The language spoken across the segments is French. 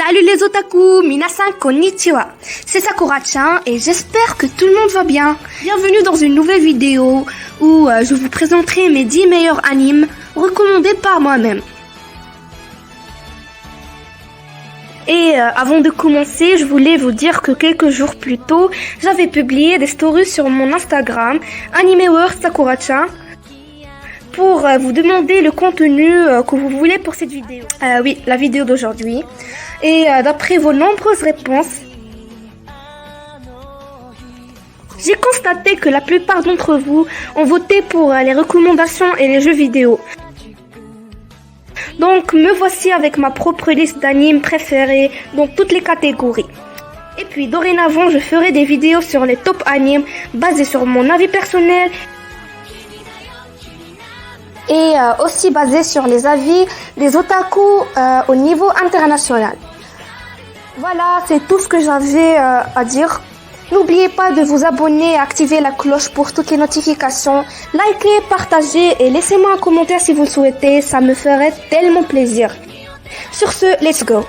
Salut les otaku, minasan konnichiwa. C'est Sakura-chan et j'espère que tout le monde va bien. Bienvenue dans une nouvelle vidéo où je vous présenterai mes 10 meilleurs animes recommandés par moi-même. Et avant de commencer, je voulais vous dire que quelques jours plus tôt, j'avais publié des stories sur mon Instagram, Animeworld Sakura-chan, pour vous demander le contenu que vous voulez pour cette vidéo. Oui, la vidéo d'aujourd'hui. Et d'après vos nombreuses réponses, j'ai constaté que la plupart d'entre vous ont voté pour les recommandations et les jeux vidéo. Donc me voici avec ma propre liste d'animes préférés dans toutes les catégories. Et puis dorénavant, je ferai des vidéos sur les top animes basées sur mon avis personnel et aussi basées sur les avis des otaku au niveau international. Voilà, c'est tout ce que j'avais à dire. N'oubliez pas de vous abonner et activer la cloche pour toutes les notifications. Likez, partagez et laissez-moi un commentaire si vous le souhaitez, ça me ferait tellement plaisir. Sur ce, let's go.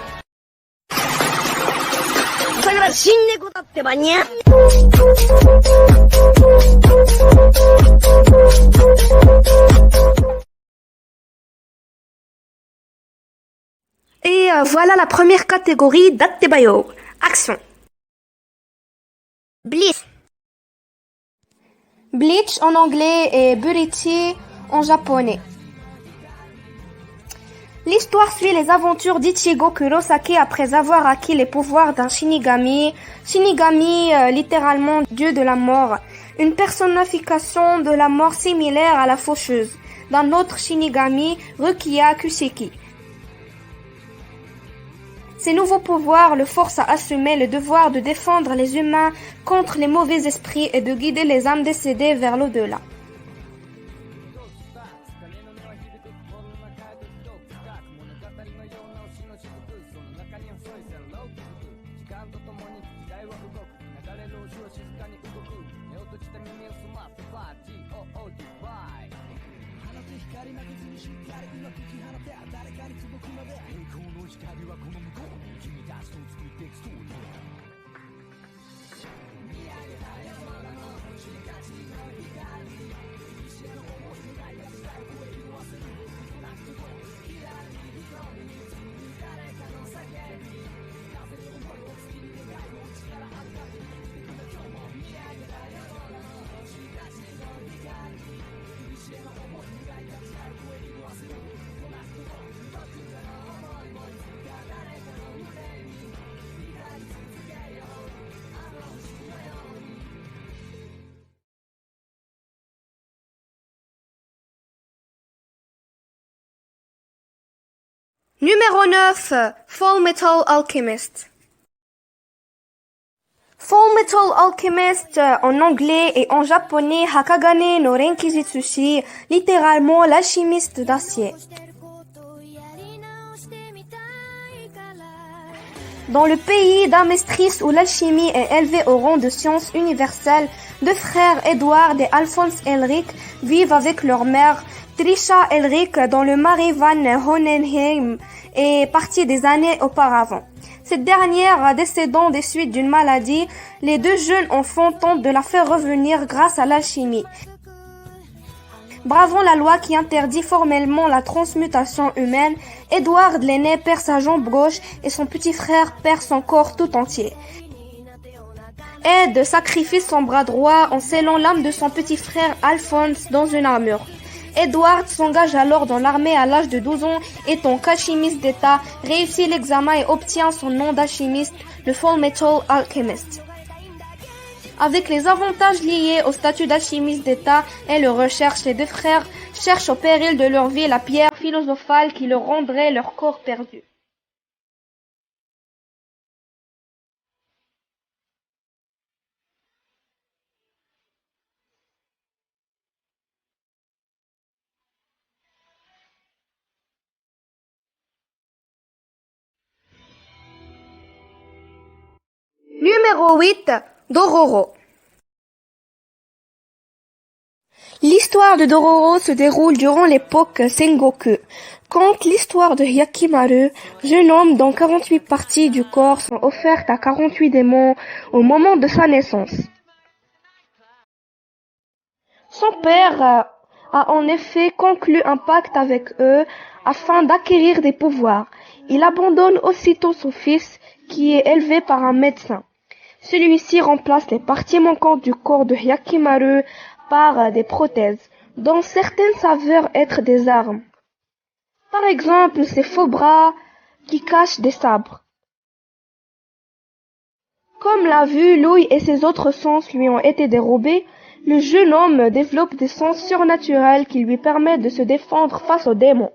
Et voilà la première catégorie d'Attebayo. Action. Bleach. Bleach en anglais et Burichi en japonais. L'histoire suit les aventures d'Ichigo Kurosaki après avoir acquis les pouvoirs d'un Shinigami. Shinigami, littéralement dieu de la mort. Une personnification de la mort similaire à la faucheuse d'un autre Shinigami, Rukia Kuseki. Ces nouveaux pouvoirs le forcent à assumer le devoir de défendre les humains contre les mauvais esprits et de guider les âmes décédées vers l'au-delà. Numéro 9, Full Metal Alchemist. Full Metal Alchemist en anglais et en japonais Hakagane no Renkijutsushi, littéralement l'alchimiste d'acier. Dans le pays d'Amestris où l'alchimie est élevée au rang de science universelle, deux frères Edward et Alphonse Elric vivent avec leur mère Trisha Elric dans le Marais van Hohenheim est partie des années auparavant. Cette dernière décédant des suites d'une maladie, les deux jeunes enfants tentent de la faire revenir grâce à l'alchimie. Bravant la loi qui interdit formellement la transmutation humaine, Edward l'aîné perd sa jambe gauche et son petit frère perd son corps tout entier. Ed sacrifie son bras droit en scellant l'âme de son petit frère Alphonse dans une armure. Edward s'engage alors dans l'armée à l'âge de 12 ans, étant qu'alchimiste d'État, réussit l'examen et obtient son nom d'alchimiste, le Full Metal Alchemist. Avec les avantages liés au statut d'alchimiste d'État et leur recherche, les deux frères cherchent au péril de leur vie la pierre philosophale qui leur rendrait leur corps perdu. Numéro 8, Dororo. L'histoire de Dororo se déroule durant l'époque Sengoku. Conte l'histoire de Hyakimaru, jeune homme dont 48 parties du corps sont offertes à 48 démons au moment de sa naissance. Son père a en effet conclu un pacte avec eux afin d'acquérir des pouvoirs. Il abandonne aussitôt son fils qui est élevé par un médecin. Celui-ci remplace les parties manquantes du corps de Hyakimaru par des prothèses, dont certaines s'avèrent être des armes. Par exemple, ses faux bras qui cachent des sabres. Comme la vue, l'ouïe et ses autres sens lui ont été dérobés, le jeune homme développe des sens surnaturels qui lui permettent de se défendre face aux démons.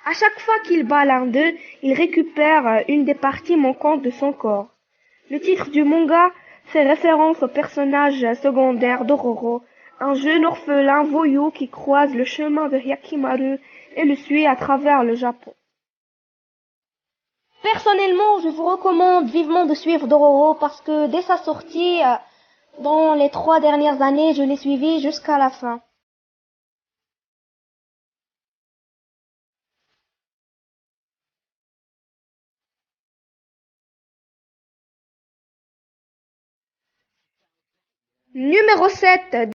À chaque fois qu'il bat l'un d'eux, il récupère une des parties manquantes de son corps. Le titre du manga fait référence au personnage secondaire Dororo, un jeune orphelin voyou qui croise le chemin de Hyakimaru et le suit à travers le Japon. Personnellement, je vous recommande vivement de suivre Dororo parce que dès sa sortie, dans les 3 dernières années, je l'ai suivi jusqu'à la fin. Numéro 7.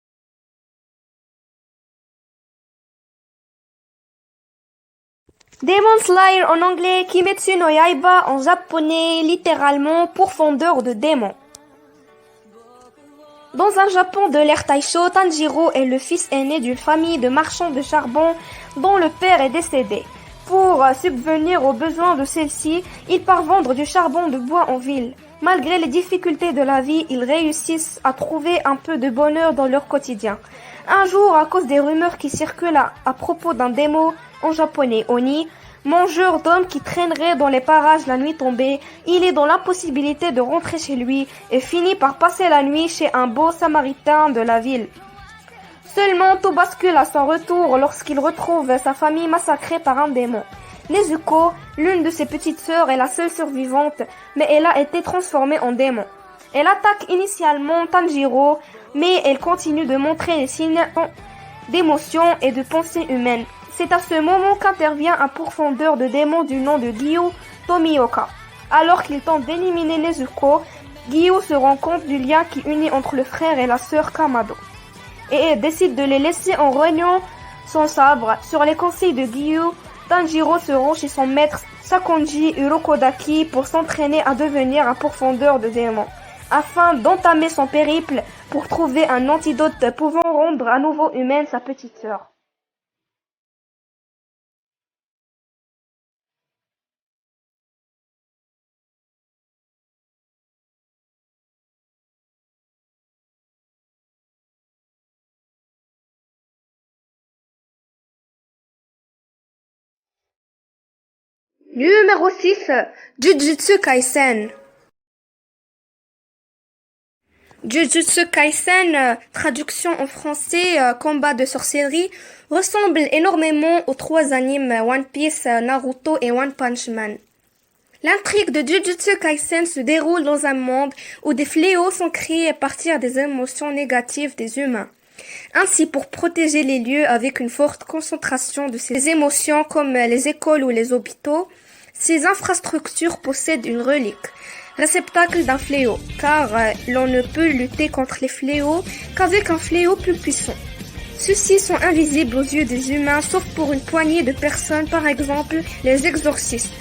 Demon Slayer en anglais, Kimetsu no Yaiba en japonais, littéralement pourfendeur de démons. Dans un Japon de l'ère Taisho, Tanjiro est le fils aîné d'une famille de marchands de charbon dont le père est décédé. Pour subvenir aux besoins de celle-ci, il part vendre du charbon de bois en ville. Malgré les difficultés de la vie, ils réussissent à trouver un peu de bonheur dans leur quotidien. Un jour, à cause des rumeurs qui circulent à propos d'un démon, en japonais Oni, mangeur d'hommes qui traînerait dans les parages la nuit tombée, il est dans l'impossibilité de rentrer chez lui et finit par passer la nuit chez un beau samaritain de la ville. Seulement, tout bascule à son retour lorsqu'il retrouve sa famille massacrée par un démon. Nezuko, l'une de ses petites sœurs, est la seule survivante, mais elle a été transformée en démon. Elle attaque initialement Tanjiro, mais elle continue de montrer les signes d'émotion et de pensée humaine. C'est à ce moment qu'intervient un pourfendeur de démons du nom de Gyu Tomioka. Alors qu'il tente d'éliminer Nezuko, Gyu se rend compte du lien qui unit entre le frère et la sœur Kamado, et décide de les laisser en rognant son sabre. Sur les conseils de Gyu, Tanjiro se rend chez son maître Sakonji Urokodaki pour s'entraîner à devenir un pourfendeur de démons, afin d'entamer son périple pour trouver un antidote pouvant rendre à nouveau humaine sa petite sœur. Numéro 6. Jujutsu Kaisen. Jujutsu Kaisen, traduction en français combat de sorcellerie, ressemble énormément aux 3 animes One Piece, Naruto et One Punch Man. L'intrigue de Jujutsu Kaisen se déroule dans un monde où des fléaux sont créés à partir des émotions négatives des humains. Ainsi, pour protéger les lieux avec une forte concentration de ces émotions comme les écoles ou les hôpitaux, ces infrastructures possèdent une relique, réceptacle d'un fléau, car l'on ne peut lutter contre les fléaux qu'avec un fléau plus puissant. Ceux-ci sont invisibles aux yeux des humains sauf pour une poignée de personnes, par exemple les exorcistes.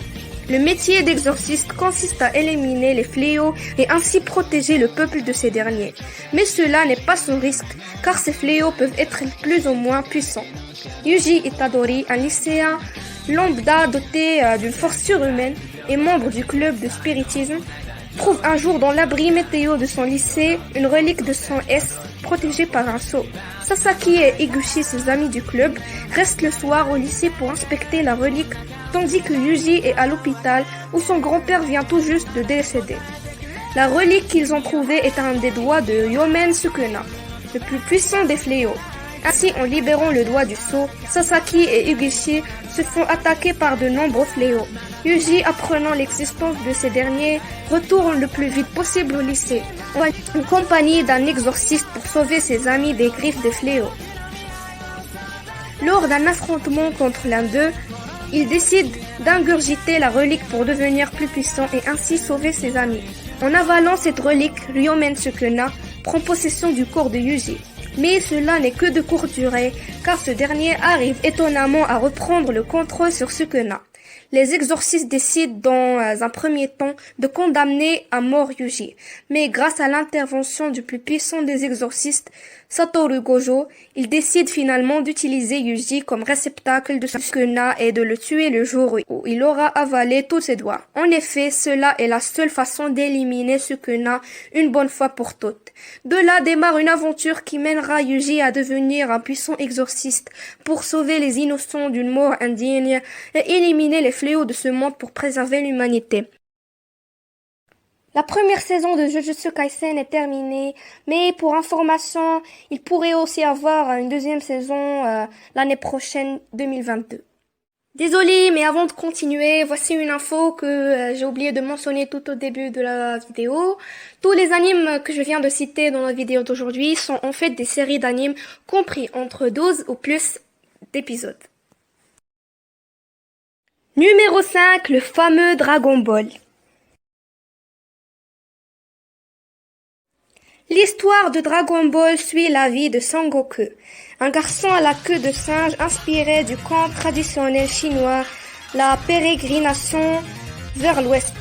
Le métier d'exorciste consiste à éliminer les fléaux et ainsi protéger le peuple de ces derniers. Mais cela n'est pas sans risque, car ces fléaux peuvent être plus ou moins puissants. Yuji Itadori, un lycéen lambda doté d'une force surhumaine et membre du club de spiritisme, trouve un jour dans l'abri météo de son lycée une relique de sang S protégée par un sceau. Sasaki et Higuchi, ses amis du club, restent le soir au lycée pour inspecter la relique, tandis que Yuji est à l'hôpital où son grand-père vient tout juste de décéder. La relique qu'ils ont trouvée est un des doigts de Yomen Sukuna, le plus puissant des fléaux. Ainsi, en libérant le doigt du sceau, Sasaki et Ugishi se font attaquer par de nombreux fléaux. Yuji, apprenant l'existence de ces derniers, retourne le plus vite possible au lycée, en compagnie d'un exorciste pour sauver ses amis des griffes des fléaux. Lors d'un affrontement contre l'un d'eux, il décide d'ingurgiter la relique pour devenir plus puissant et ainsi sauver ses amis. En avalant cette relique, Ryomen Sukuna prend possession du corps de Yuji. Mais cela n'est que de courte durée, car ce dernier arrive étonnamment à reprendre le contrôle sur Sukuna. Les exorcistes décident dans un premier temps de condamner à mort Yuji, mais grâce à l'intervention du plus puissant des exorcistes, Satoru Gojo, ils décident finalement d'utiliser Yuji comme réceptacle de Sukuna et de le tuer le jour où il aura avalé tous ses doigts. En effet, cela est la seule façon d'éliminer Sukuna une bonne fois pour toutes. De là démarre une aventure qui mènera Yuji à devenir un puissant exorciste pour sauver les innocents d'une mort indigne et éliminer les fléaux de ce monde pour préserver l'humanité. La première saison de Jujutsu Kaisen est terminée, mais pour information, il pourrait aussi avoir une deuxième saison l'année prochaine, 2022. Désolée, mais avant de continuer, voici une info que j'ai oublié de mentionner tout au début de la vidéo. Tous les animes que je viens de citer dans la vidéo d'aujourd'hui sont en fait des séries d'animes compris entre 12 ou plus d'épisodes. Numéro 5, le fameux Dragon Ball. L'histoire de Dragon Ball suit la vie de Son Goku, un garçon à la queue de singe inspiré du conte traditionnel chinois, la pérégrination vers l'ouest.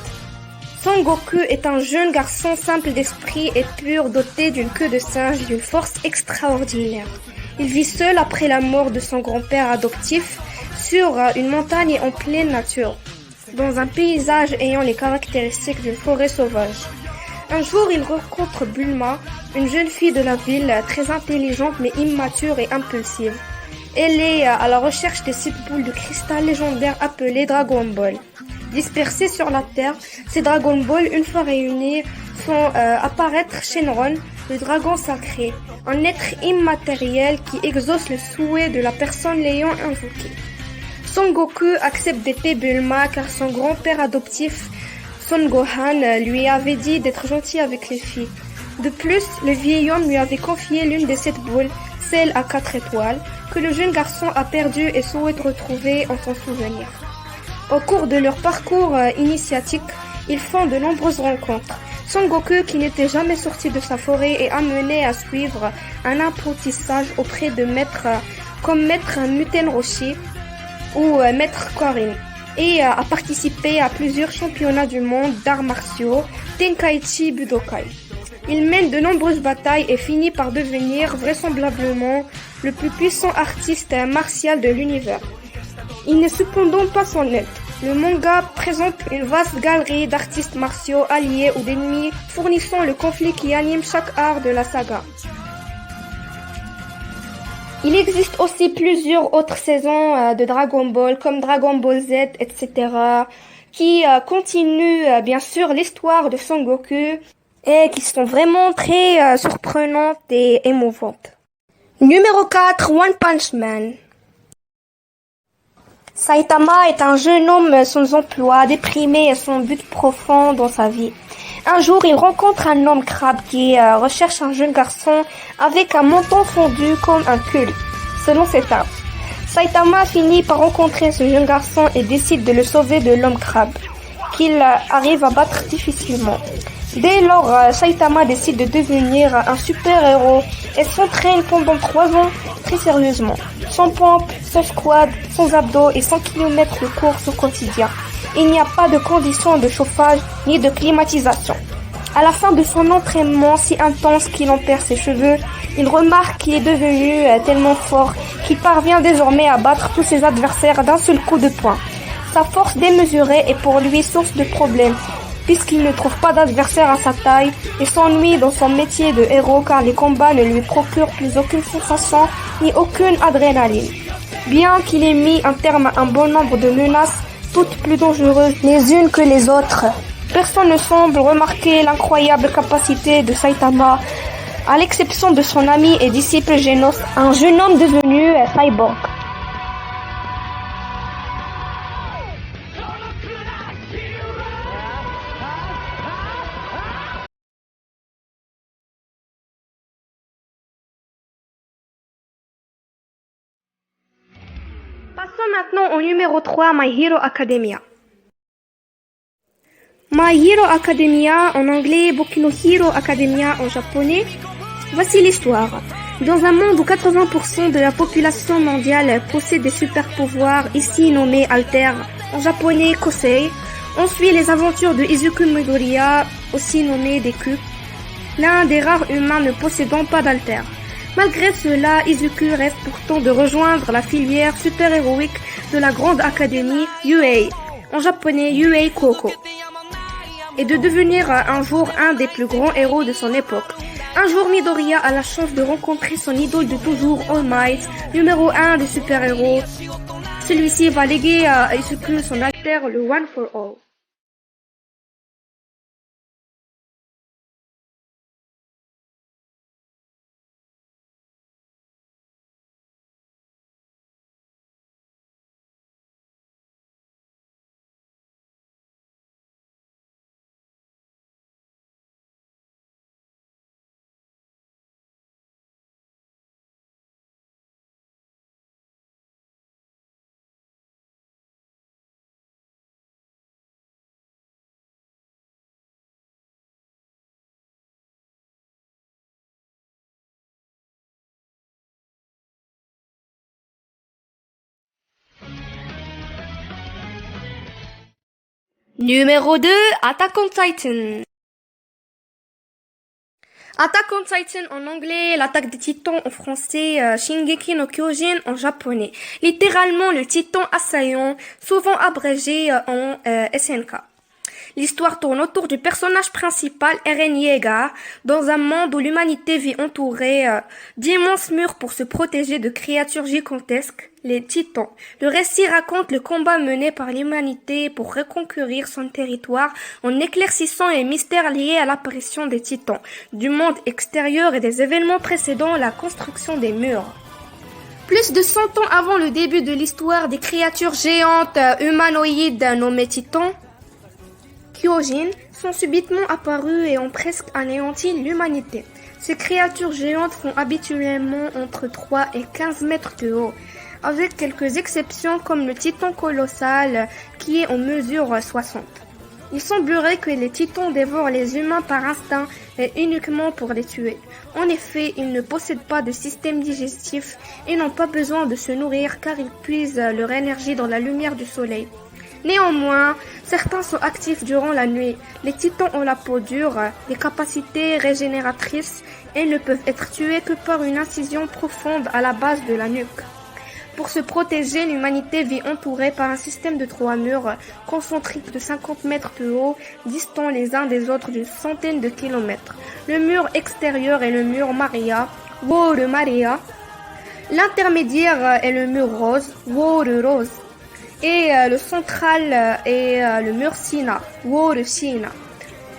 Son Goku est un jeune garçon simple d'esprit et pur, doté d'une queue de singe et d'une force extraordinaire. Il vit seul après la mort de son grand-père adoptif sur une montagne en pleine nature, dans un paysage ayant les caractéristiques d'une forêt sauvage. Un jour, il rencontre Bulma, une jeune fille de la ville, très intelligente mais immature et impulsive. Elle est à la recherche de cette boule de cristal légendaire appelée Dragon Ball. Dispersées sur la Terre, ces Dragon Ball, une fois réunis, font apparaître Shenron, le dragon sacré, un être immatériel qui exauce le souhait de la personne l'ayant invoqué. Son Goku accepte d'aider Bulma car son grand-père adoptif Son Gohan lui avait dit d'être gentil avec les filles. De plus, le vieil homme lui avait confié l'une de ces boules, celle à 4 étoiles, que le jeune garçon a perdue et souhaite retrouver en son souvenir. Au cours de leur parcours initiatique, ils font de nombreuses rencontres. Son Goku, qui n'était jamais sorti de sa forêt, est amené à suivre un apprentissage auprès de maîtres comme maître Muten Roshi ou maître Korin, et a participé à plusieurs championnats du monde d'arts martiaux, Tenkaichi Budokai. Il mène de nombreuses batailles et finit par devenir vraisemblablement le plus puissant artiste martial de l'univers. Il n'est cependant pas son net. Le manga présente une vaste galerie d'artistes martiaux alliés ou d'ennemis, fournissant le conflit qui anime chaque art de la saga. Il existe aussi plusieurs autres saisons de Dragon Ball, comme Dragon Ball Z, etc., qui continuent bien sûr l'histoire de Son Goku et qui sont vraiment très surprenantes et émouvantes. Numéro 4, One Punch Man. Saitama est un jeune homme sans emploi, déprimé et sans but profond dans sa vie. Un jour, il rencontre un homme crabe qui recherche un jeune garçon avec un menton fondu comme un curry, selon ses termes. Saitama finit par rencontrer ce jeune garçon et décide de le sauver de l'homme crabe, qu'il arrive à battre difficilement. Dès lors, Saitama décide de devenir un super-héros et s'entraîne pendant 3 ans très sérieusement, sans pompe, sans squat, sans abdos et 100 km de course au quotidien. Il n'y a pas de conditions de chauffage ni de climatisation. À la fin de son entraînement si intense qu'il en perd ses cheveux, il remarque qu'il est devenu tellement fort qu'il parvient désormais à battre tous ses adversaires d'un seul coup de poing. Sa force démesurée est pour lui source de problèmes, puisqu'il ne trouve pas d'adversaire à sa taille et s'ennuie dans son métier de héros car les combats ne lui procurent plus aucune sensation ni aucune adrénaline. Bien qu'il ait mis un terme à un bon nombre de menaces, toutes plus dangereuses les unes que les autres, personne ne semble remarquer l'incroyable capacité de Saitama à l'exception de son ami et disciple Genos, un jeune homme devenu cyborg. Passons maintenant au numéro 3, My Hero Academia. My Hero Academia en anglais, Boku no Hero Academia en japonais. Voici l'histoire. Dans un monde où 80% de la population mondiale possède des super-pouvoirs, ici nommés Alter, en japonais Kosei, on suit les aventures de Izuku Midoriya, aussi nommé Deku, l'un des rares humains ne possédant pas d'Alter. Malgré cela, Izuku rêve pourtant de rejoindre la filière super-héroïque de la grande académie UA, en japonais UA Koko, et de devenir un jour un des plus grands héros de son époque. Un jour, Midoriya a la chance de rencontrer son idole de toujours, All Might, numéro 1 des super-héros. Celui-ci va léguer à Izuku son alter, le One for All. Numéro 2, Attack on Titan. Attack on Titan en anglais, l'attaque des titans en français, Shingeki no Kyojin en japonais. Littéralement le titan assaillant, souvent abrégé en SNK. L'histoire tourne autour du personnage principal, Eren Yeager, dans un monde où l'humanité vit entourée d'immenses murs pour se protéger de créatures gigantesques, les Titans. Le récit raconte le combat mené par l'humanité pour reconquérir son territoire en éclaircissant les mystères liés à l'apparition des Titans, du monde extérieur et des événements précédant la construction des murs. Plus de 100 ans avant le début de l'histoire, des créatures géantes humanoïdes nommées Titans, Kyojin, sont subitement apparues et ont presque anéanti l'humanité. Ces créatures géantes font habituellement entre 3 et 15 mètres de haut, avec quelques exceptions comme le titan colossal qui est en mesure 60. Il semblerait que les titans dévorent les humains par instinct et uniquement pour les tuer. En effet, ils ne possèdent pas de système digestif et n'ont pas besoin de se nourrir car ils puisent leur énergie dans la lumière du soleil. Néanmoins, certains sont actifs durant la nuit. Les titans ont la peau dure, des capacités régénératrices et ne peuvent être tués que par une incision profonde à la base de la nuque. Pour se protéger, l'humanité vit entourée par un système de 3 murs concentriques de 50 mètres de haut, distants les uns des autres d'une centaine de kilomètres. Le mur extérieur est le mur Maria, Wall Maria. L'intermédiaire est le mur rose, Wall Rose. Et le central est le mur Sina, Wall Sina,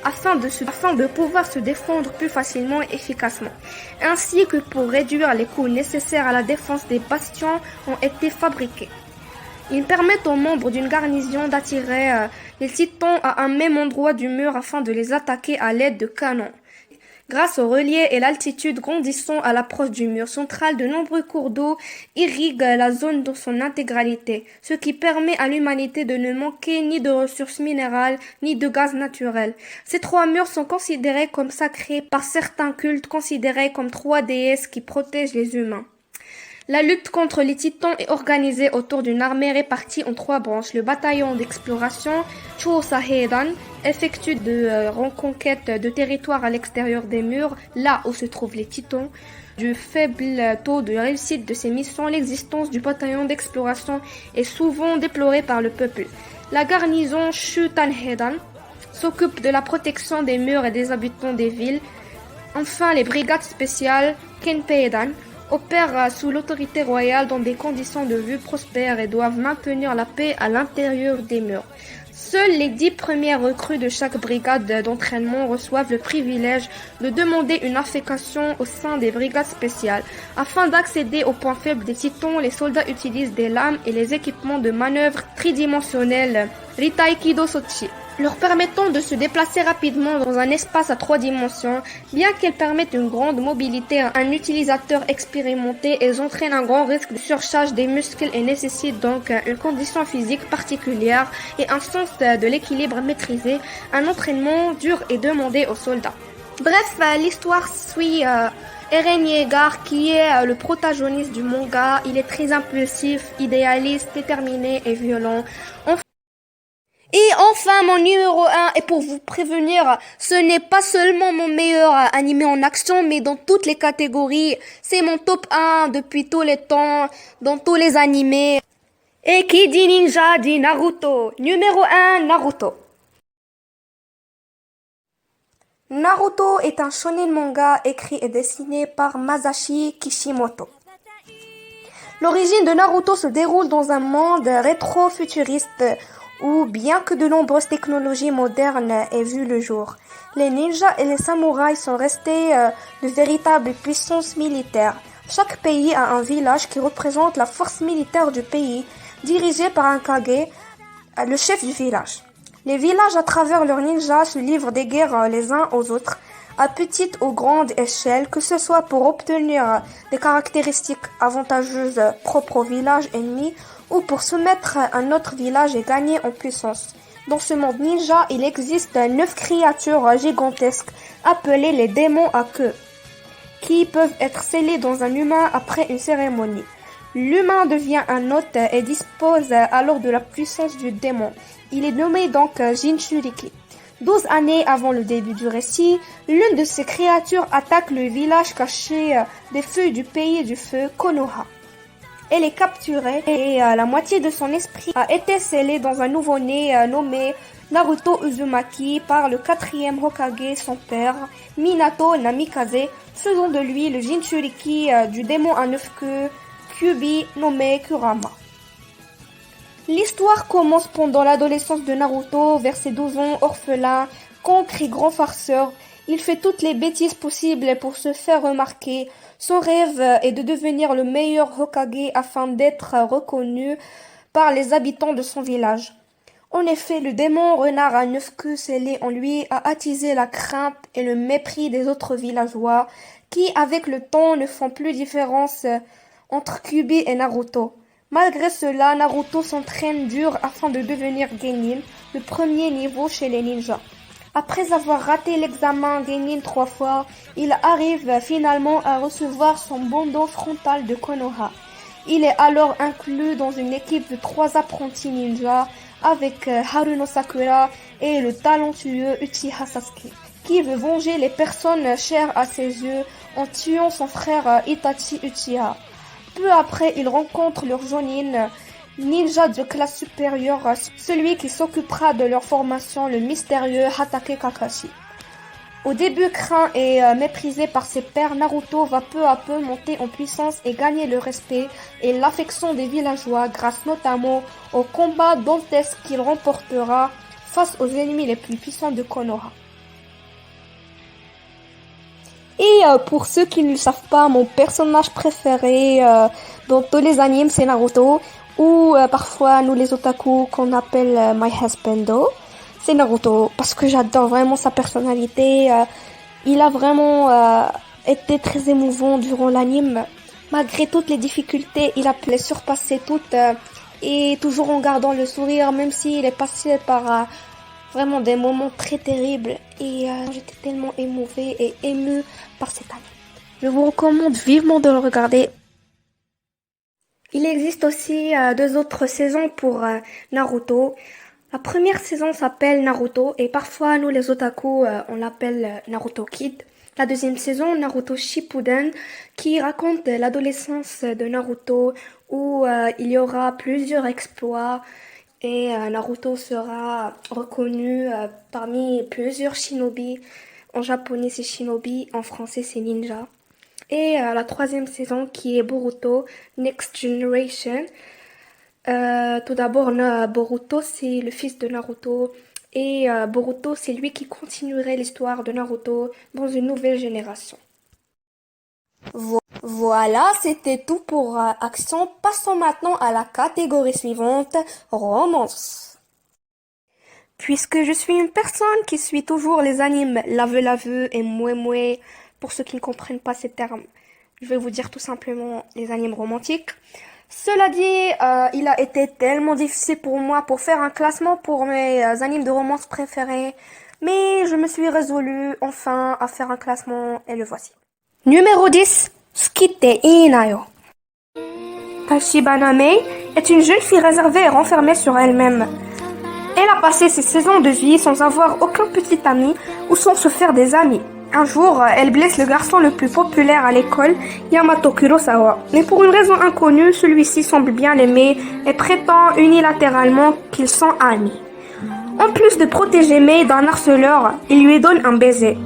afin de pouvoir se défendre plus facilement et efficacement, ainsi que pour réduire les coûts nécessaires à la défense des bastions ont été fabriqués. Ils permettent aux membres d'une garnison d'attirer les titans à un même endroit du mur afin de les attaquer à l'aide de canons. Grâce au relief et l'altitude grandissant à l'approche du mur central, de nombreux cours d'eau irriguent la zone dans son intégralité, ce qui permet à l'humanité de ne manquer ni de ressources minérales ni de gaz naturel. Ces 3 murs sont considérés comme sacrés par certains cultes, considérés comme 3 déesses qui protègent les humains. La lutte contre les titans est organisée autour d'une armée répartie en 3 branches. Le bataillon d'exploration, Chōsa Heidan, effectue de reconquête de territoires à l'extérieur des murs, là où se trouvent les titans. Du faible taux de réussite de ces missions, l'existence du bataillon d'exploration est souvent déplorée par le peuple. La garnison Shutan Heidan s'occupe de la protection des murs et des habitants des villes. Enfin, les brigades spéciales Kenpeidan opèrent sous l'autorité royale dans des conditions de vie prospères et doivent maintenir la paix à l'intérieur des murs. Seuls les 10 premières recrues de chaque brigade d'entraînement reçoivent le privilège de demander une affectation au sein des brigades spéciales. Afin d'accéder aux points faibles des titans, les soldats utilisent des lames et les équipements de manœuvre tridimensionnels Ritaikido Sochi, leur permettant de se déplacer rapidement dans un espace à 3 dimensions. Bien qu'elles permettent une grande mobilité à un utilisateur expérimenté, elles entraînent un grand risque de surcharge des muscles et nécessitent donc une condition physique particulière et un sens de l'équilibre maîtrisé. Un entraînement dur est demandé aux soldats. Bref, l'histoire suit Eren Yeager qui est le protagoniste du manga. Il est très impulsif, idéaliste, déterminé et violent. Et enfin, mon numéro 1, et pour vous prévenir, ce n'est pas seulement mon meilleur animé en action, mais dans toutes les catégories. C'est mon top 1 depuis tous les temps, dans tous les animés. Et qui dit ninja dit Naruto. Numéro 1, Naruto. Naruto est un shonen manga écrit et dessiné par Masashi Kishimoto. L'origine de Naruto se déroule dans un monde rétro-futuriste où, bien que de nombreuses technologies modernes aient vu le jour, les ninjas et les samouraïs sont restés de véritables puissances militaires. Chaque pays a un village qui représente la force militaire du pays, dirigé par un Kage, le chef du village. Les villages, à travers leurs ninjas, se livrent des guerres les uns aux autres, à petite ou grande échelle, que ce soit pour obtenir des caractéristiques avantageuses propres au village ennemi ou pour soumettre un autre village et gagner en puissance. Dans ce monde ninja, il existe 9 créatures gigantesques appelées les démons à queue, qui peuvent être scellées dans un humain après une cérémonie. L'humain devient un hôte et dispose alors de la puissance du démon. Il est nommé donc Jinchuriki. 12 années avant le début du récit, l'une de ces créatures attaque le village caché des feuilles du pays du feu, Konoha. Elle est capturée et la moitié de son esprit a été scellée dans un nouveau-né nommé Naruto Uzumaki par le 4e Hokage, son père, Minato Namikaze, faisant de lui le Jinchuriki du démon à 9 queues, Kyuubi, nommé Kurama. L'histoire commence pendant l'adolescence de Naruto, vers ses 12 ans, orphelin, cancre et grand farceur. Il fait toutes les bêtises possibles pour se faire remarquer. Son rêve est de devenir le meilleur Hokage afin d'être reconnu par les habitants de son village. En effet, le démon renard à 9 queues scellé en lui a attisé la crainte et le mépris des autres villageois qui, avec le temps, ne font plus différence entre Kyuubi et Naruto. Malgré cela, Naruto s'entraîne dur afin de devenir Genin, le premier niveau chez les ninjas. Après avoir raté l'examen Genin 3 fois, il arrive finalement à recevoir son bandeau frontal de Konoha. Il est alors inclus dans une équipe de 3 apprentis ninjas avec Haruno Sakura et le talentueux Uchiha Sasuke, qui veut venger les personnes chères à ses yeux en tuant son frère Itachi Uchiha. Peu après, il rencontre leur Jonin, ninja de classe supérieure, celui qui s'occupera de leur formation, le mystérieux Hatake Kakashi. Au début craint et méprisé par ses pairs, Naruto va peu à peu monter en puissance et gagner le respect et l'affection des villageois grâce notamment au combat dantesque qu'il remportera face aux ennemis les plus puissants de Konoha. Et pour ceux qui ne le savent pas, mon personnage préféré dans tous les animes, c'est Naruto, ou parfois nous les otaku qu'on appelle my husbando, c'est Naruto, parce que j'adore vraiment sa personnalité. Il a vraiment été très émouvant durant l'anime. Malgré toutes les difficultés, il a pu les surpasser toutes, et toujours en gardant le sourire, même s'il est passé par vraiment des moments très terribles, et j'étais tellement émouvée et émue par cet anime. Je vous recommande vivement de le regarder. Il existe aussi 2 autres saisons pour Naruto. La première saison s'appelle Naruto et parfois nous les otaku on l'appelle Naruto Kid. La deuxième saison, Naruto Shippuden, qui raconte l'adolescence de Naruto où il y aura plusieurs exploits et Naruto sera reconnu parmi plusieurs shinobi. En japonais c'est shinobi, en français c'est ninja. Et la troisième saison qui est Boruto Next Generation. Tout d'abord, Boruto, c'est le fils de Naruto. Et Boruto, c'est lui qui continuerait l'histoire de Naruto dans une nouvelle génération. Voilà, c'était tout pour Action. Passons maintenant à la catégorie suivante, Romance. Puisque je suis une personne qui suit toujours les animes Lave et Moué, pour ceux qui ne comprennent pas ces termes, je vais vous dire tout simplement les animes romantiques. Cela dit, il a été tellement difficile pour moi pour faire un classement pour mes animes de romance préférés, mais je me suis résolue enfin à faire un classement et le voici. Numéro 10, Tsukite Inayo. Tachibana Mei est une jeune fille réservée et renfermée sur elle-même. Elle a passé ses saisons de vie sans avoir aucun petit ami ou sans se faire des amis. Un jour, elle blesse le garçon le plus populaire à l'école, Yamato Kurosawa. Mais pour une raison inconnue, celui-ci semble bien l'aimer et prétend unilatéralement qu'ils sont amis. En plus de protéger Mei d'un harceleur, il lui donne un baiser.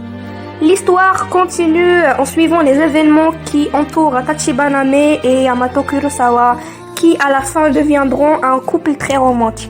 L'histoire continue en suivant les événements qui entourent Tachibana Mei et Yamato Kurosawa, qui à la fin deviendront un couple très romantique.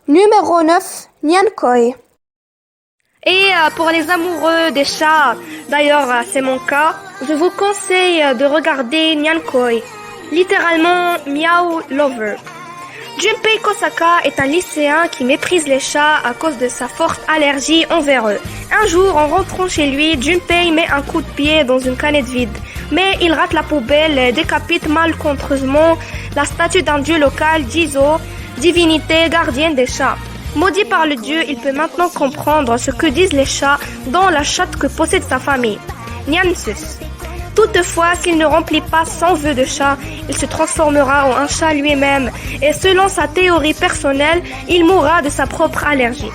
Numéro 9, Nyankoi. Et pour les amoureux des chats, d'ailleurs c'est mon cas, je vous conseille de regarder Nyankoi, littéralement Meow Lover. Junpei Kosaka est un lycéen qui méprise les chats à cause de sa forte allergie envers eux. Un jour, en rentrant chez lui, Junpei met un coup de pied dans une canette vide. Mais il rate la poubelle et décapite malencontreusement la statue d'un dieu local, Jizo, divinité gardienne des chats. Maudit par le dieu, il peut maintenant comprendre ce que disent les chats dans la chatte que possède sa famille, Nyansus. Toutefois, s'il ne remplit pas son vœu de chat, il se transformera en un chat lui-même et selon sa théorie personnelle, il mourra de sa propre allergie.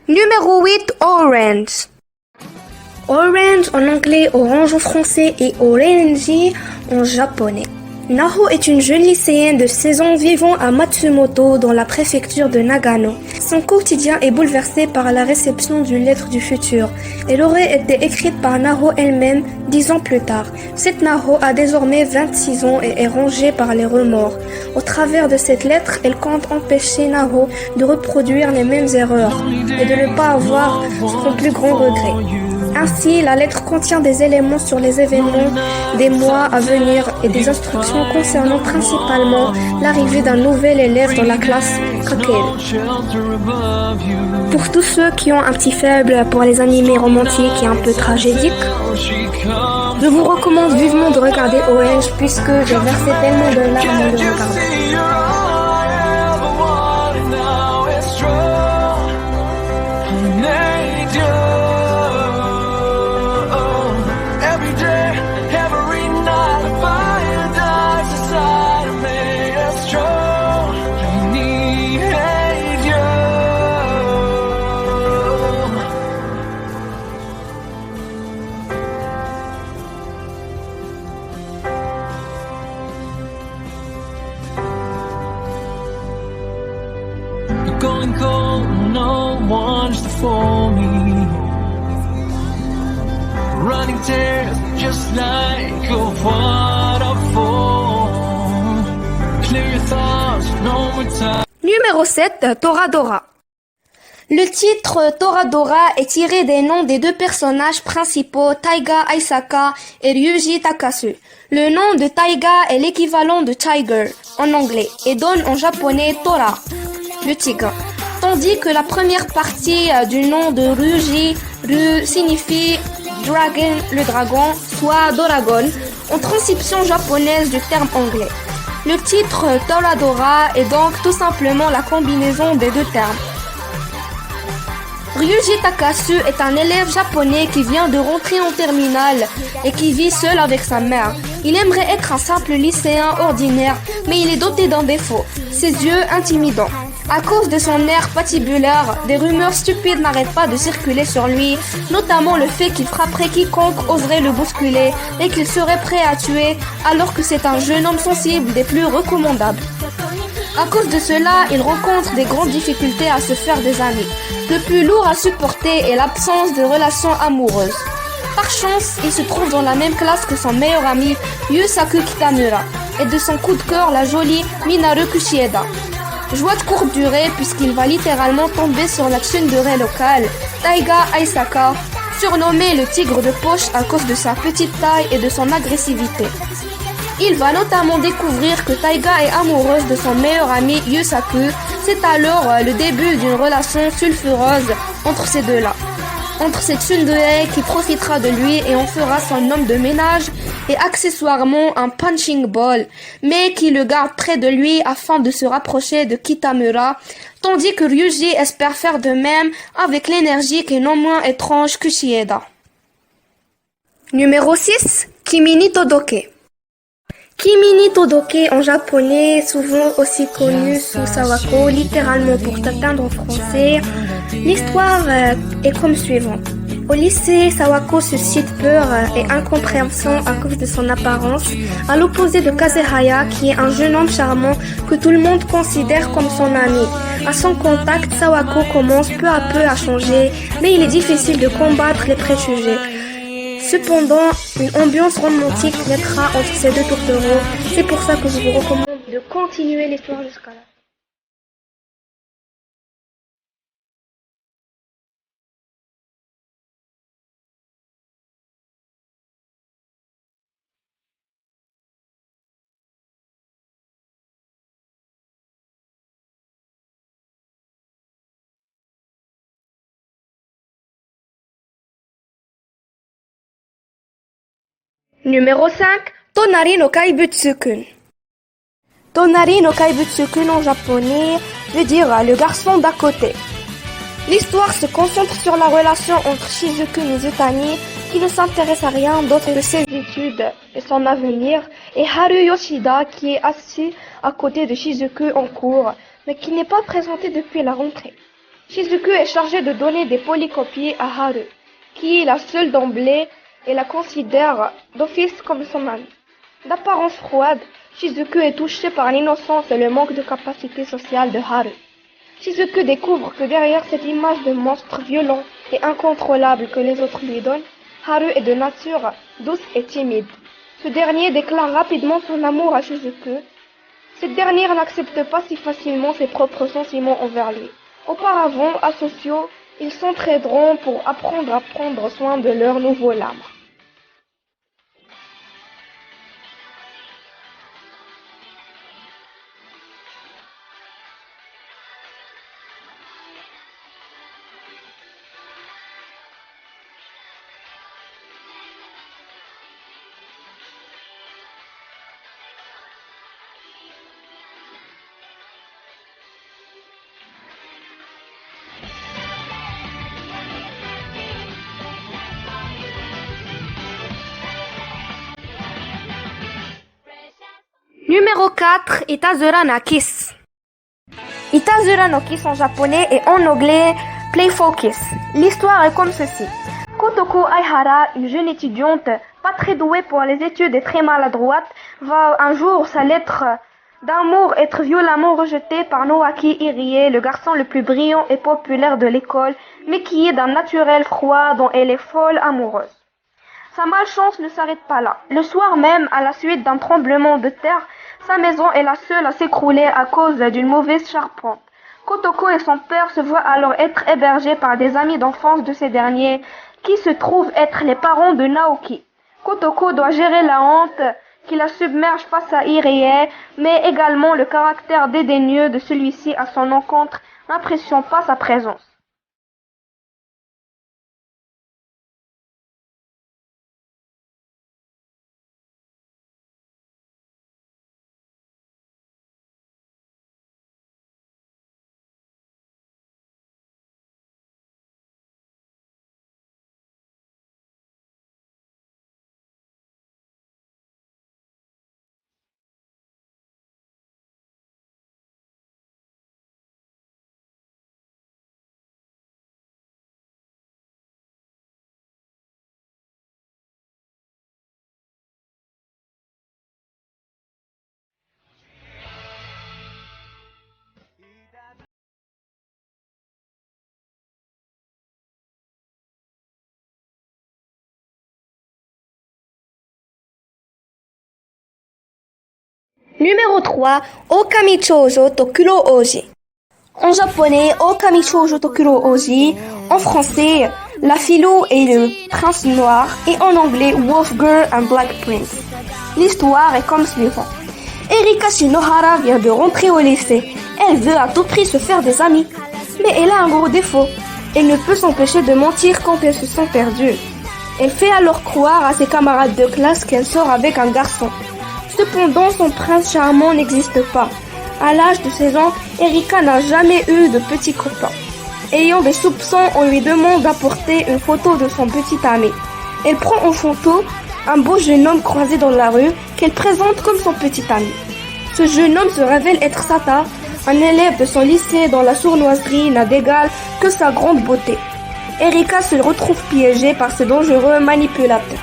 Numéro 8, Orange. Orange en anglais, orange en français et orange en japonais. Naho est une jeune lycéenne de 16 ans vivant à Matsumoto dans la préfecture de Nagano. Son quotidien est bouleversé par la réception d'une lettre du futur. Elle aurait été écrite par Naho elle-même 10 ans plus tard. Cette Naho a désormais 26 ans et est rongée par les remords. Au travers de cette lettre, elle compte empêcher Naho de reproduire les mêmes erreurs et de ne pas avoir son plus grand regret. Ainsi, la lettre contient des éléments sur les événements des mois à venir et des instructions concernant principalement l'arrivée d'un nouvel élève dans la classe Kakeiru. Pour tous ceux qui ont un petit faible pour les animés romantiques et un peu tragédiques, je vous recommande vivement de regarder Orange puisque j'ai versé tellement de larmes en le regardant. punched for me. Running tears just like a waterfall. Clear your thoughts, no more time. Numéro 7, Toradora. Le titre Toradora est tiré des noms des deux personnages principaux, Taiga Aisaka et Ryuji Takasu. Le nom de Taiga est l'équivalent de Tiger en anglais et donne en japonais Tora, le tigre. Tandis que la première partie du nom de Ryuji, Ryu signifie Dragon, le dragon, soit Doragon, en transcription japonaise du terme anglais. Le titre Toradora est donc tout simplement la combinaison des deux termes. Ryuji Takasu est un élève japonais qui vient de rentrer en terminale et qui vit seul avec sa mère. Il aimerait être un simple lycéen ordinaire, mais il est doté d'un défaut, ses yeux intimidants. À cause de son air patibulaire, des rumeurs stupides n'arrêtent pas de circuler sur lui, notamment le fait qu'il frapperait quiconque oserait le bousculer et qu'il serait prêt à tuer, alors que c'est un jeune homme sensible des plus recommandables. À cause de cela, il rencontre des grandes difficultés à se faire des amis. Le plus lourd à supporter est l'absence de relations amoureuses. Par chance, il se trouve dans la même classe que son meilleur ami Yusaku Kitamura et de son coup de cœur la jolie Minaru Kushieda. Joie de courte durée puisqu'il va littéralement tomber sur la tsundere locale, Taiga Aisaka, surnommé le tigre de poche à cause de sa petite taille et de son agressivité. Il va notamment découvrir que Taiga est amoureuse de son meilleur ami Yusaku. C'est alors le début d'une relation sulfureuse entre ces deux-là. Entre cette tsundere qui profitera de lui et en fera son homme de ménage et accessoirement un punching ball, mais qui le garde près de lui afin de se rapprocher de Kitamura, tandis que Ryuji espère faire de même avec l'énergique et non moins étrange Kushieda. Numéro 6, Kimi ni Todoke. Kimi ni Todoke en japonais, souvent aussi connu sous Sawako, littéralement pour t'atteindre en français. L'histoire est comme suivant. Au lycée, Sawako suscite peur et incompréhension à cause de son apparence, à l'opposé de Kazehaya qui est un jeune homme charmant que tout le monde considère comme son ami. À son contact, Sawako commence peu à peu à changer, mais il est difficile de combattre les préjugés. Cependant, une ambiance romantique naîtra entre ces deux tourtereaux. C'est pour ça que je vous recommande de continuer l'histoire jusqu'à là. Numéro 5, Tonari no Kaibutsu-kun. Tonari no Kaibutsu-kun en japonais veut dire le garçon d'à côté. L'histoire se concentre sur la relation entre Shizuku Mizutani, qui ne s'intéresse à rien d'autre que ses études et son avenir, et Haru Yoshida, qui est assis à côté de Shizuku en cours, mais qui n'est pas présenté depuis la rentrée. Shizuku est chargé de donner des polycopies à Haru, qui est la seule d'emblée et la considère d'office comme son amie. D'apparence froide, Shizuku est touché par l'innocence et le manque de capacité sociale de Haru. Shizuku découvre que derrière cette image de monstre violent et incontrôlable que les autres lui donnent, Haru est de nature douce et timide. Ce dernier déclare rapidement son amour à Shizuku. Cette dernière n'accepte pas si facilement ses propres sentiments envers lui. Auparavant, asociaux, ils s'entraideront pour apprendre à prendre soin de leur nouveau lame. Numéro 4, Itazura no Kiss. Itazura no Kiss en japonais et en anglais Playful Kiss. L'histoire est comme ceci. Kotoko Aihara, une jeune étudiante pas très douée pour les études et très maladroite, va un jour sa lettre D'amour, être violemment rejeté par Noaki Irie, le garçon le plus brillant et populaire de l'école, mais qui est d'un naturel froid dont elle est folle amoureuse. Sa malchance ne s'arrête pas là. Le soir même, à la suite d'un tremblement de terre, sa maison est la seule à s'écrouler à cause d'une mauvaise charpente. Kotoko et son père se voient alors être hébergés par des amis d'enfance de ces derniers, qui se trouvent être les parents de Naoki. Kotoko doit gérer la honte qui la submerge face à Irie, mais également le caractère dédaigneux de celui-ci à son encontre n'impressionne pas sa présence. Numéro 3, Okami Choujo to Kuro Oji. En japonais, Okami Choujo to Kuro Oji. En français, La Philo et le Prince Noir. Et en anglais, Wolf Girl and Black Prince. L'histoire est comme suivant. Erika Shinohara vient de rentrer au lycée. Elle veut à tout prix se faire des amis. Mais elle a un gros défaut. Elle ne peut s'empêcher de mentir quand elle se sent perdue. Elle fait alors croire à ses camarades de classe qu'elle sort avec un garçon. Cependant, son prince charmant n'existe pas. À l'âge de 16 ans, Erika n'a jamais eu de petit copain. Ayant des soupçons, on lui demande d'apporter une photo de son petit ami. Elle prend en photo un beau jeune homme croisé dans la rue qu'elle présente comme son petit ami. Ce jeune homme se révèle être Sata, un élève de son lycée dont la sournoiserie n'a d'égal que sa grande beauté. Erika se retrouve piégée par ce dangereux manipulateur.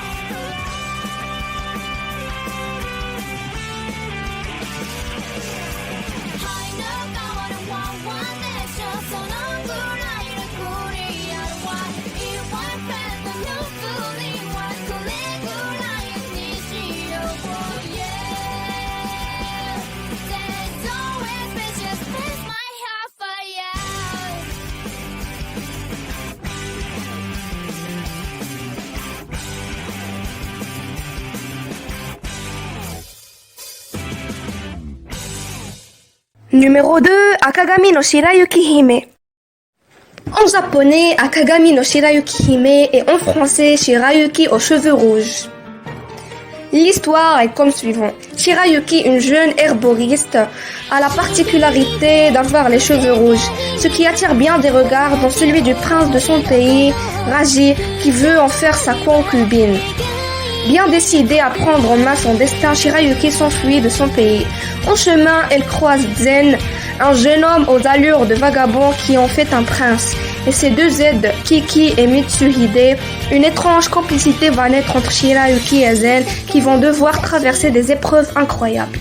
Numéro 2, Akagami no Shirayuki Hime. En japonais, Akagami no Shirayuki Hime et en français, Shirayuki aux cheveux rouges. L'histoire est comme suivant. Shirayuki, une jeune herboriste, a la particularité d'avoir les cheveux rouges, ce qui attire bien des regards dont celui du prince de son pays, Raji, qui veut en faire sa concubine. Bien décidée à prendre en main son destin, Shirayuki s'enfuit de son pays. En chemin, elle croise Zen, un jeune homme aux allures de vagabond qui en fait un prince. Et ses deux aides, Kiki et Mitsuhide, une étrange complicité va naître entre Shirayuki et Zen qui vont devoir traverser des épreuves incroyables.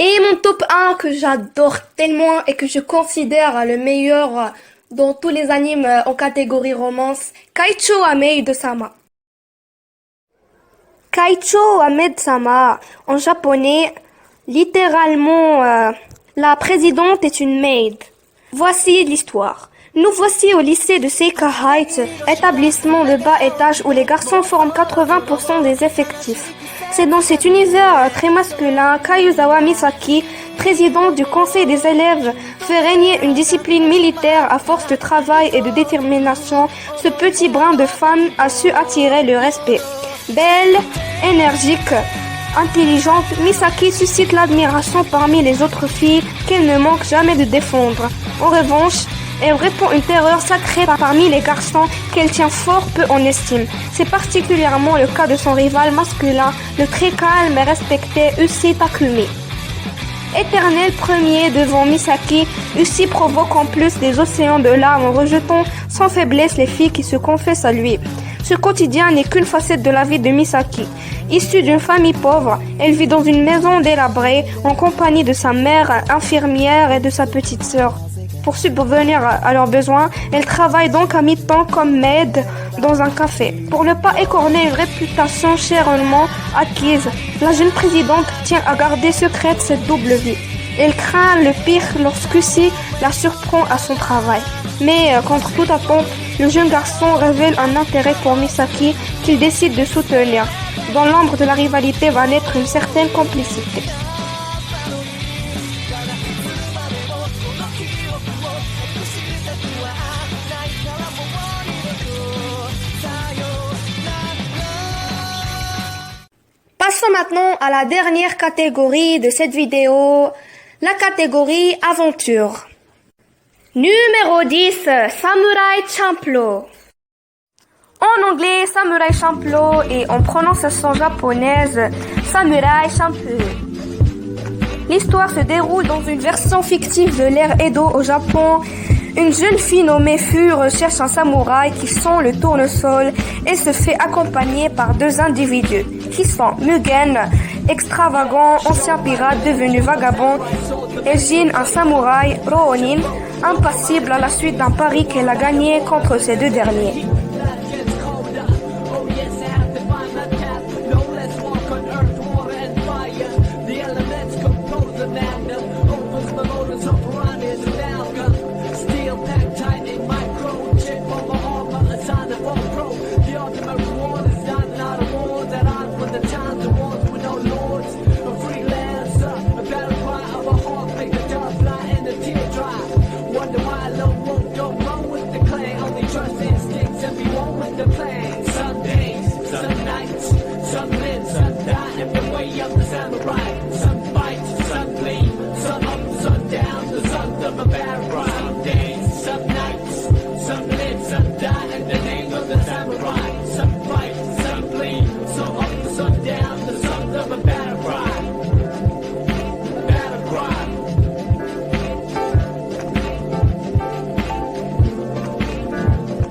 Et mon top 1 que j'adore tellement et que je considère le meilleur dans tous les animes en catégorie romance, Kaicho Amei de Sama. Kaicho Ahmed-sama, en japonais, littéralement, la présidente est une maid. Voici l'histoire. Nous voici au lycée de Seika Heights, établissement de bas étage où les garçons forment 80% des effectifs. C'est dans cet univers très masculin qu'Ayuzawa Misaki, présidente du conseil des élèves, fait régner une discipline militaire à force de travail et de détermination. Ce petit brin de femme a su attirer le respect. Belle, énergique, intelligente, Misaki suscite l'admiration parmi les autres filles qu'elle ne manque jamais de défendre. En revanche, elle répand une terreur sacrée parmi les garçons qu'elle tient fort peu en estime. C'est particulièrement le cas de son rival masculin, le très calme et respecté Ushi Takumi. Éternel premier devant Misaki, Ushi provoque en plus des océans de larmes en rejetant sans faiblesse les filles qui se confessent à lui. Ce quotidien n'est qu'une facette de la vie de Misaki. Issue d'une famille pauvre, elle vit dans une maison délabrée en compagnie de sa mère infirmière et de sa petite sœur. Pour subvenir à leurs besoins, elle travaille donc à mi-temps comme maid dans un café. Pour ne pas écorner une réputation chèrement acquise, la jeune présidente tient à garder secrète cette double vie. Elle craint le pire lorsqu'Ushi la surprend à son travail. Mais contre toute attente, le jeune garçon révèle un intérêt pour Misaki qu'il décide de soutenir. Dans l'ombre de la rivalité va naître une certaine complicité. Passons maintenant à la dernière catégorie de cette vidéo, la catégorie aventure. Numéro 10, Samurai Champloo. En anglais, Samurai Champloo et en prononciation japonaise, Samurai Champloo. L'histoire se déroule dans une version fictive de l'ère Edo au Japon. Une jeune fille nommée Fu recherche un samouraï qui sent le tournesol et se fait accompagner par deux individus qui sont Mugen, extravagant ancien pirate devenu vagabond, et Jin, un samouraï Ronin, impassible à la suite d'un pari qu'elle a gagné contre ces deux derniers.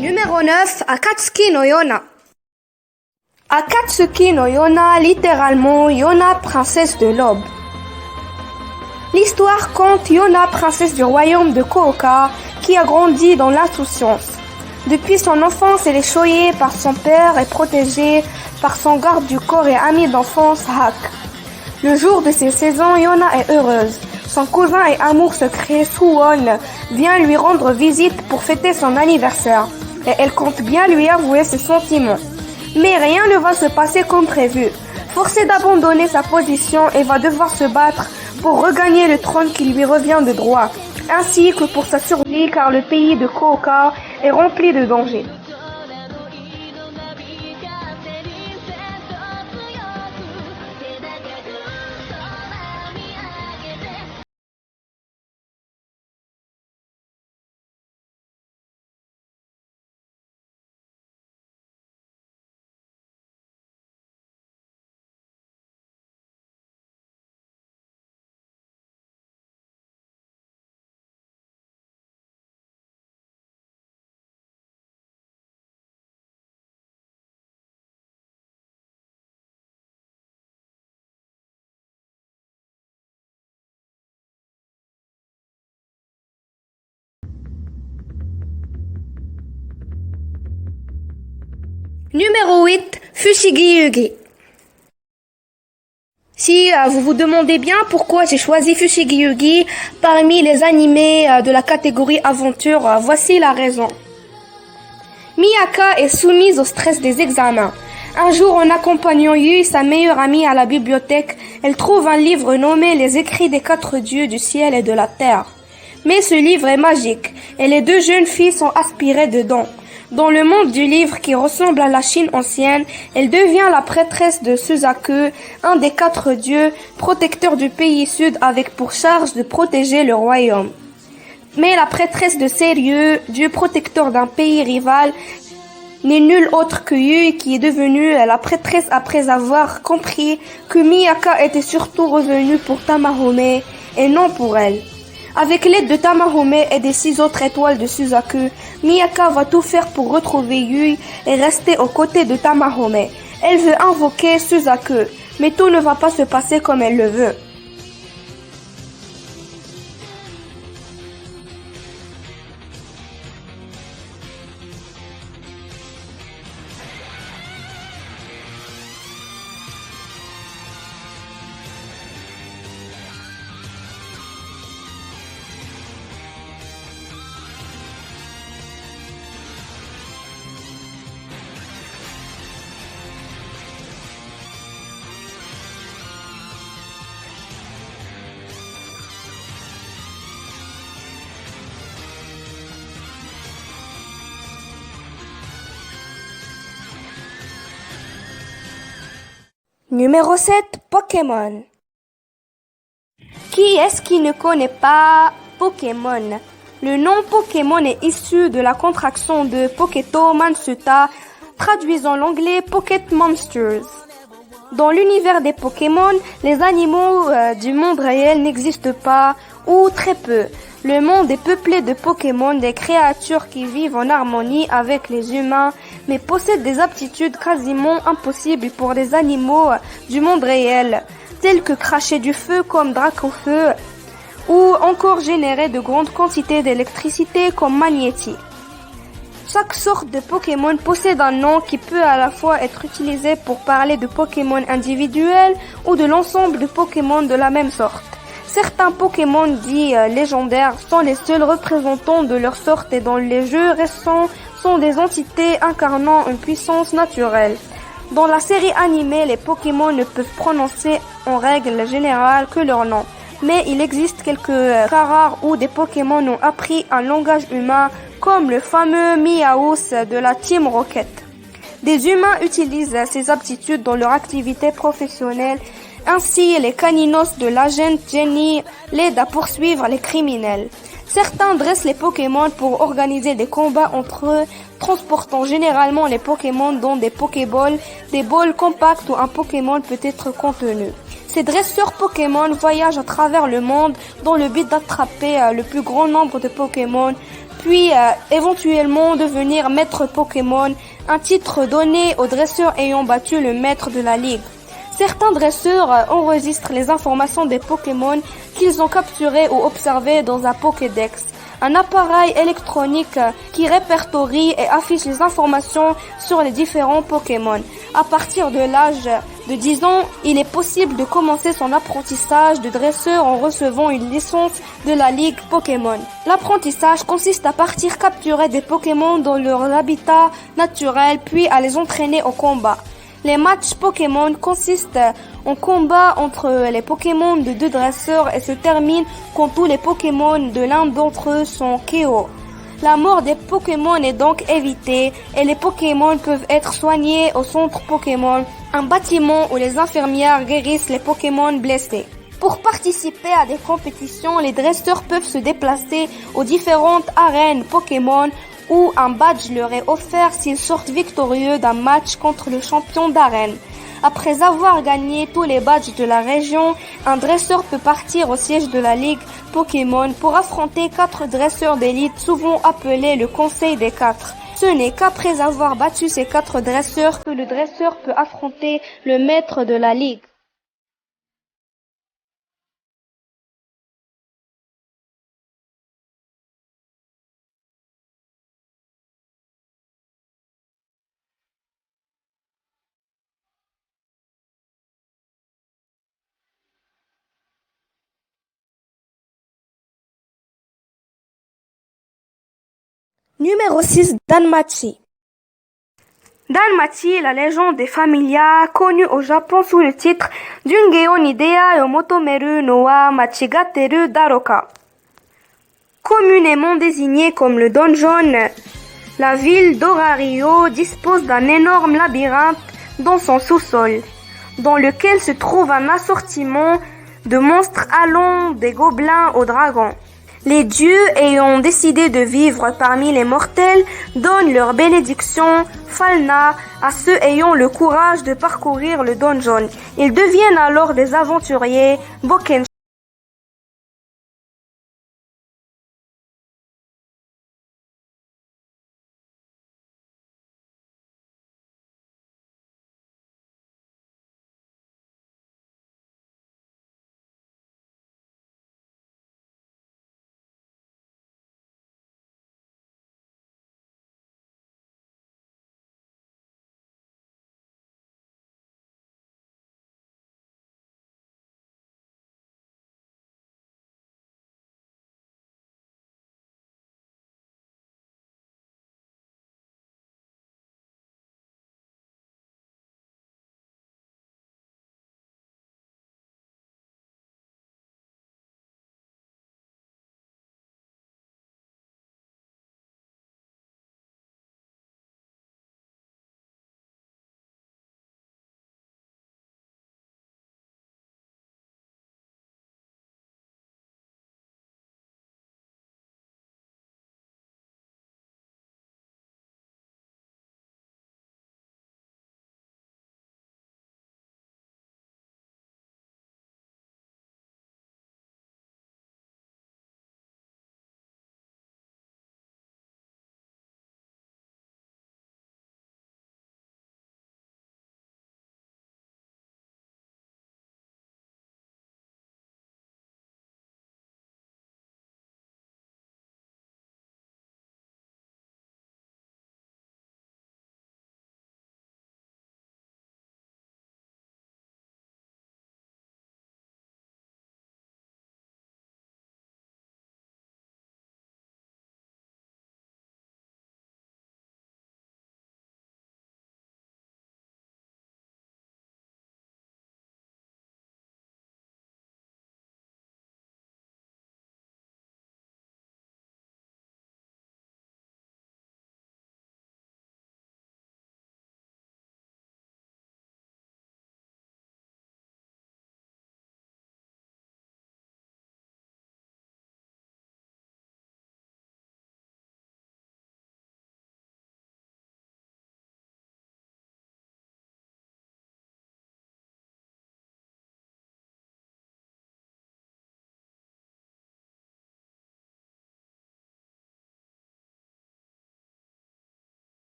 Numéro 9, Akatsuki no Yona. Akatsuki no Yona, littéralement Yona, princesse de l'aube. L'histoire conte Yona, princesse du royaume de Kooka, qui a grandi dans l'insouciance. Depuis son enfance, elle est choyée par son père et protégée par son garde du corps et ami d'enfance, Hak. Le jour de ses 16 ans, Yona est heureuse. Son cousin et amour secret, Suwon, vient lui rendre visite pour fêter son anniversaire. Et elle compte bien lui avouer ses sentiments. Mais rien ne va se passer comme prévu. Forcée d'abandonner sa position, elle va devoir se battre pour regagner le trône qui lui revient de droit, ainsi que pour sa survie car le pays de Kooka est rempli de dangers. Numéro 8, Fushigi Yugi. Si vous vous demandez bien pourquoi j'ai choisi Fushigi Yugi parmi les animés de la catégorie aventure, voici la raison. Miyaka est soumise au stress des examens. Un jour, en accompagnant Yui, sa meilleure amie, à la bibliothèque, elle trouve un livre nommé Les écrits des quatre dieux du ciel et de la terre. Mais ce livre est magique, et les deux jeunes filles sont aspirées dedans. Dans le monde du livre qui ressemble à la Chine ancienne, elle devient la prêtresse de Suzaku, un des quatre dieux, protecteur du pays sud avec pour charge de protéger le royaume. Mais la prêtresse de Seiryu, dieu protecteur d'un pays rival, n'est nulle autre que Yui qui est devenue la prêtresse après avoir compris que Miyaka était surtout revenue pour Tamahome et non pour elle. Avec l'aide de Tamahome et des 6 autres étoiles de Suzaku, Miyaka va tout faire pour retrouver Yui et rester aux côtés de Tamahome. Elle veut invoquer Suzaku, mais tout ne va pas se passer comme elle le veut. Numéro 7, Pokémon. Qui est-ce qui ne connaît pas Pokémon? Le nom Pokémon est issu de la contraction de Poketo Mansuta, traduisant l'anglais Pocket Monsters. Dans l'univers des Pokémon, les animaux du monde réel n'existent pas ou très peu. Le monde est peuplé de Pokémon, des créatures qui vivent en harmonie avec les humains, mais possèdent des aptitudes quasiment impossibles pour les animaux du monde réel, tels que cracher du feu comme Dracofeu, ou encore générer de grandes quantités d'électricité comme Magnéti. Chaque sorte de Pokémon possède un nom qui peut à la fois être utilisé pour parler de Pokémon individuels ou de l'ensemble de Pokémon de la même sorte. Certains Pokémon dits légendaires sont les seuls représentants de leur sorte et dans les jeux récents sont des entités incarnant une puissance naturelle. Dans la série animée, les Pokémon ne peuvent prononcer en règle générale que leur nom. Mais il existe quelques cas rares où des Pokémon ont appris un langage humain, comme le fameux Miaous de la Team Rocket. Des humains utilisent ces aptitudes dans leur activité professionnelle. Ainsi, les caninos de l'agent Jenny l'aident à poursuivre les criminels. Certains dressent les Pokémon pour organiser des combats entre eux, transportant généralement les Pokémon dans des Pokéballs, des balls compacts où un Pokémon peut être contenu. Ces dresseurs Pokémon voyagent à travers le monde dans le but d'attraper le plus grand nombre de Pokémon, puis éventuellement devenir maître Pokémon, un titre donné aux dresseurs ayant battu le maître de la ligue. Certains dresseurs enregistrent les informations des Pokémon qu'ils ont capturés ou observés dans un Pokédex, un appareil électronique qui répertorie et affiche les informations sur les différents Pokémon. À partir de l'âge de 10 ans, il est possible de commencer son apprentissage de dresseur en recevant une licence de la Ligue Pokémon. L'apprentissage consiste à partir capturer des Pokémon dans leur habitat naturel puis à les entraîner au combat. Les matchs Pokémon consistent en combat entre les Pokémon de deux dresseurs et se terminent quand tous les Pokémon de l'un d'entre eux sont KO. La mort des Pokémon est donc évitée et les Pokémon peuvent être soignés au centre Pokémon, un bâtiment où les infirmières guérissent les Pokémon blessés. Pour participer à des compétitions, les dresseurs peuvent se déplacer aux différentes arènes Pokémon où un badge leur est offert s'ils sortent victorieux d'un match contre le champion d'arène. Après avoir gagné tous les badges de la région, un dresseur peut partir au siège de la Ligue Pokémon pour affronter 4 dresseurs d'élite, souvent appelés le Conseil des 4. Ce n'est qu'après avoir battu ces 4 dresseurs que le dresseur peut affronter le maître de la Ligue. Numéro 6, Danmachi. Danmachi, la légende des Familia, connue au Japon sous le titre Jungeo Nidea Yomotomeru no wa Machigateru Daroka. Communément désignée comme le donjon, la ville d'Orario dispose d'un énorme labyrinthe dans son sous-sol, dans lequel se trouve un assortiment de monstres allant des gobelins aux dragons. Les dieux ayant décidé de vivre parmi les mortels donnent leur bénédiction Falna à ceux ayant le courage de parcourir le donjon. Ils deviennent alors des aventuriers Boken